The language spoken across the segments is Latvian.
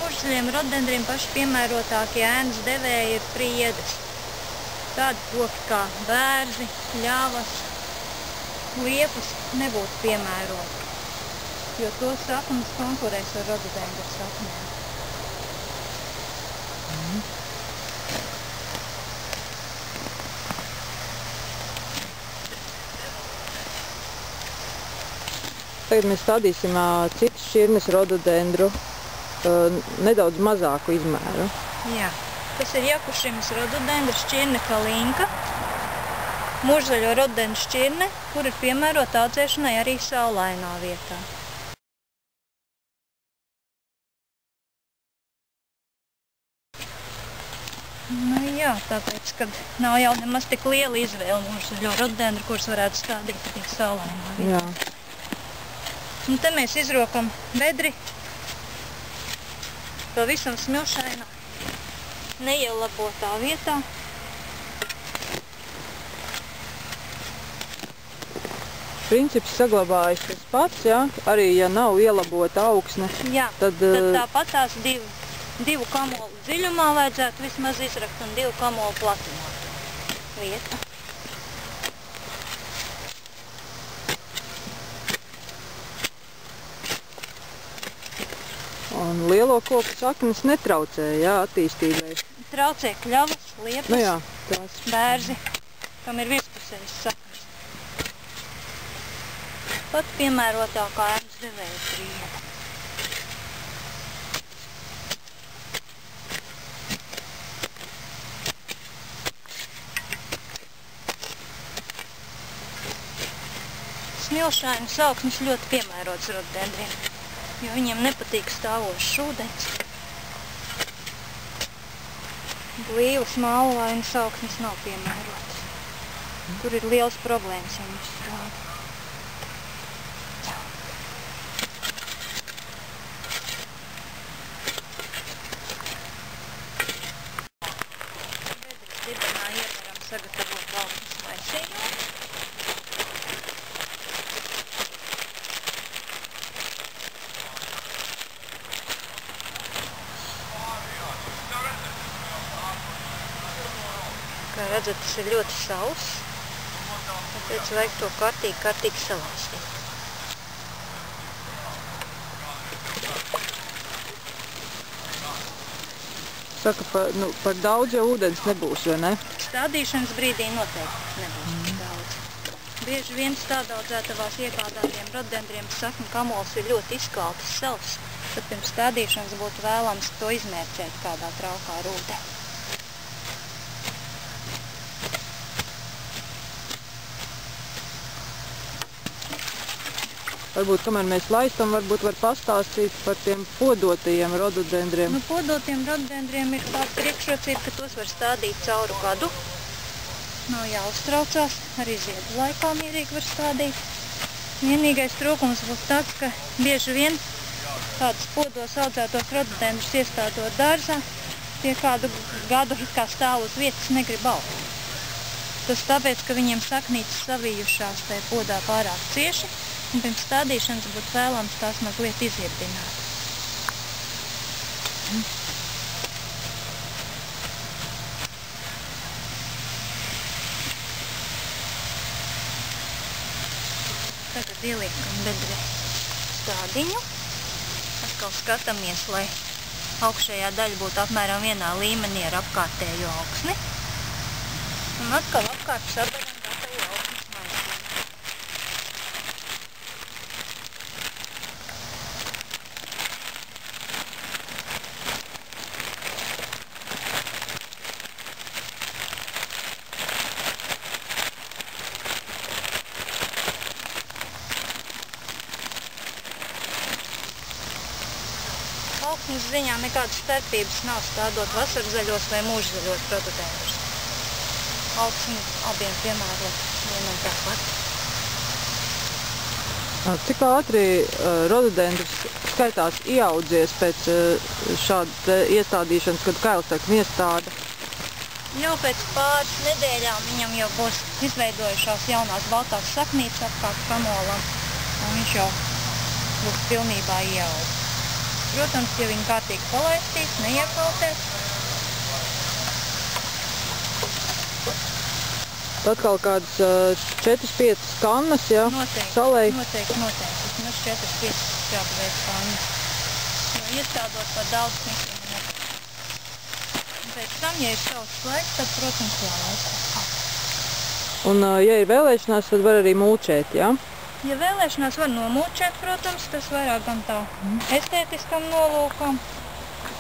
mūžzaļiem rododendriem paši piemērotākie ēnas devēji ir priedes. Tādi koki kā bērzi, ļavas, liepas nebūtu piemēroti, jo to saknes konkurēs ar rododendru saknēm. Tagad mēs stādīsim citas šķirnes rododendru, nedaudz mazāku izmēru. Jā, tas ir Jakušimas rododendra šķirne Kalinka, mūžzaļo rododendru šķirne, kur ir piemērota audzēšanai arī saulainā vietā. Nu jā, tāpēc, kad nav jau nemaz tik liela izvēle mūžzaļo rododendru, kurus varētu stādīt arī saulainā vietā. Jā. Un te mēs izrokam bedri pavisam smilšainā, neielabotā vietā. Princips saglabājas tas pats, jā? Arī ja nav ielabota augsne, Jā, tad tāpat tās divu kamolu dziļumā vajadzētu vismaz izrakt un 2 kamolu platumā vieta. un lielo koku saknes netraucē, jā, attīstībai. Traucē kļavas, liepas, Nu jā, tās. bērzi, kam ir virspusējas saknes. Pat piemērotākā ēnas devēja priede. Smilšainas augsnes ļoti piemērots rododendriem, jo viņiem nepatīk stāvošs ūdens. Blīvas, mālainas augsnes nav piemērotas. Tur ir liels problēmas, ja viņus strādā. Bedres dibenā ievaram sagatavot augsnes maisījumu. Kā redzat, tas ir ļoti sauss, tāpēc vajag to kārtīgi salāstīt. Saka, par daudz jau ūdens nebūs, vai ne? Stādīšanas brīdī noteikti nebūs daudz. Bieži vien stādaudzētavās iegādātiem rododendriem sakņu kamols ir ļoti izkaltas savs, tad pirms stādīšanas būtu vēlams to izmērcēt kādā traukā ar ūdeni. Varbūt, kamēr mēs laistam, varbūt var pastāstīt par tiem podotajiem rododendriem. Nu, podotiem rododendriem ir tāda priekšrocība, ka tos var stādīt cauru gadu. Nav jāuztraucās, arī ziedu laikā mierīgi var stādīt. Vienīgais trūkums būs tāds, ka bieži vien tādus podos audzētos rododendrus iestādot dārzā, tie kādu gadu kā stāv uz vietas negrib augt. Tas tāpēc, ka viņiem saknītes savījušās tajā podā pārāk cieši, un pirms stādīšanas būtu vēlams tās mazliet izirdināt. Tagad ieliekam bedrē stādiņu. Atkal skatāmies, lai augšējā daļa būtu apmēram vienā līmenī ar apkārtējo augsni. Un atkal apkārt sabaram gatavu augsnes maisījumu. Augsnes ziņā nekādas starpības nav stādot vasarzaļos vai mūžzaļos rododendrus. Augsni abiem piemērot vienam tāpat. Cik ātri rododendrs skaitās ieaudzies pēc šāda iestādīšanas, kad kailsakni iestāda? Jau pēc pāris nedēļām viņam jau būs izveidojušās jaunās baltās saknītes apkārt kamolam, un viņš jau būs pilnībā ieaudzis. protams, ja viņi kārtīgi palaistīs, neiekautēs. Atkal kādas 4-5 kannas, jā? Salei? Noteikti. Vismaz 4-5 šāda veida kannas. Jo iestādot par daudz snikiem. Pēc tam, ja ir savs laiks, tad, protams, jālaista. Un, ja ir vēlēšanās, tad var arī mulčēt, jā? Ja vēlēšanās var nomulčēt, protams, tas vairāk gan tā estētiskam nolūkam.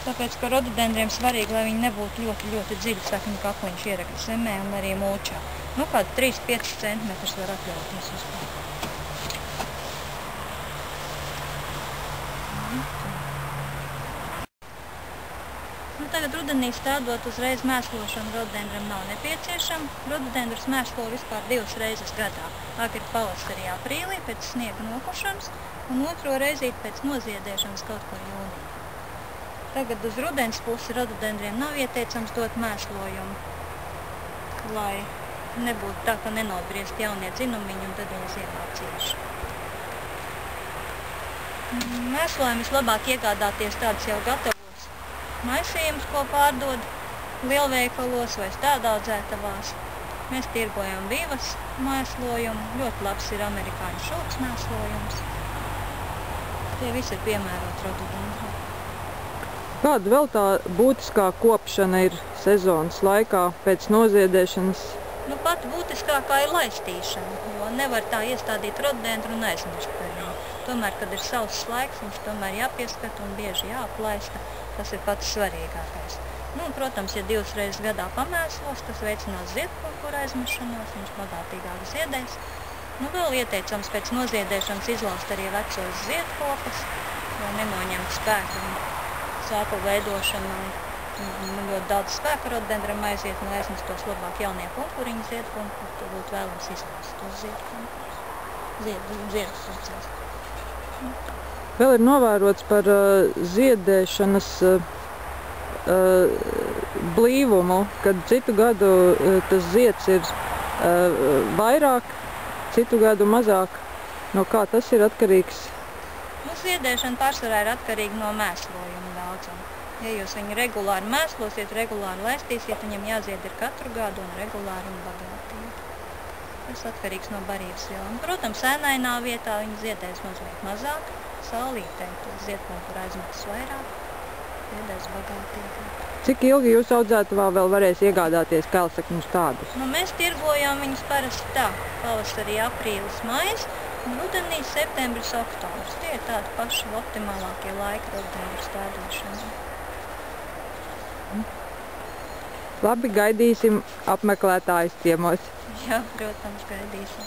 Tāpēc, ka rododendriem svarīgi, lai viņi nebūtu ļoti dziļi sakņu kakliņš ierakļu zemē un arī mulčā. Nu, kādu 3-5 centimetrus var atļauties vispār. Nu, tagad rudenī stādot uzreiz mēslošanu rododendram nav nepieciešama. Rododendrus mēslo vispār 2 reizes gadā. Agri pavasarī aprīlī pēc sniega nokušanas un otro reizīti pēc noziedēšanas kaut kur jūnijā. Tagad uz rudens pusi rododendriem nav ieteicams dot mēslojumu, lai nebūtu tā, ka nenobriest jaunie dzinumiņi un tad viņi ziemā cieši. Mēslojumu vislabāk iegādāties tādus jau gatavos maisījumus, ko pārdod lielveikalos vai stādaudzētavās. Mēs tirgojam Vivas mēslojumu, ļoti labs ir amerikāņu šūks mēslojums. Tie visi ir piemēroti rododendriem. Kāda vēl tā būtiskā kopšana ir sezonas laikā pēc noziedēšanas? Nu, pat būtiskākā ir laistīšana, jo nevar tā iestādīt rododendru un aizmirst par viņu. Tomēr, kad ir sauss laiks, mums tomēr jāpieskata un bieži jāaplaista, tas ir pats svarīgākais. Nu, protams, ja 2 reizes gadā pamēslos, tas veicinās ziedpumpuru aizmešanos, viņš bagātīgāk ziedēs. Nu, vēl ieteicams pēc noziedēšanas izlaust arī vecos ziedkokus, lai nenoņemt spēku un sāpju veidošanu. Ļoti daudz spēka rododendram aiziet un aiznestos labāk jaunie pumpuriņi ziedpumpuri, tad būtu vēlams izlaust tos ziedpumpurus. Ziedus uzcēst. Vēl ir novērots par ziedēšanas blīvumu, kad citu gadu tas zieds ir vairāk, citu gadu mazāk. No kā tas ir atkarīgs? Nu, ziedēšana pārsvarā ir atkarīga no mēslojuma daudzuma. Ja jūs viņu regulāri mēslosiet, regulāri laistīsiet, viņam jāzied ir katru gadu un regulāri un bagātīgi. Tas atkarīgs no barības vilna. Protams, ēnainā vietā viņi ziedēs mazliet mazāk, saulītē ziedpumpuru aizmetas vairāk, ziedēs bagātīgāk. Cik ilgi jūs audzētavā vēl varēs iegādāties kelsakņus tādus? Nu, mēs tirgojām viņus parasti tā, pavasarī aprīlis, maijs, un rudenī septembris, oktobris. Tie ir tādi paši optimālākie laiki rododendru stādīšanai. Labi, gaidīsim apmeklētājus ciemos. Jā, protams, gaidīsim.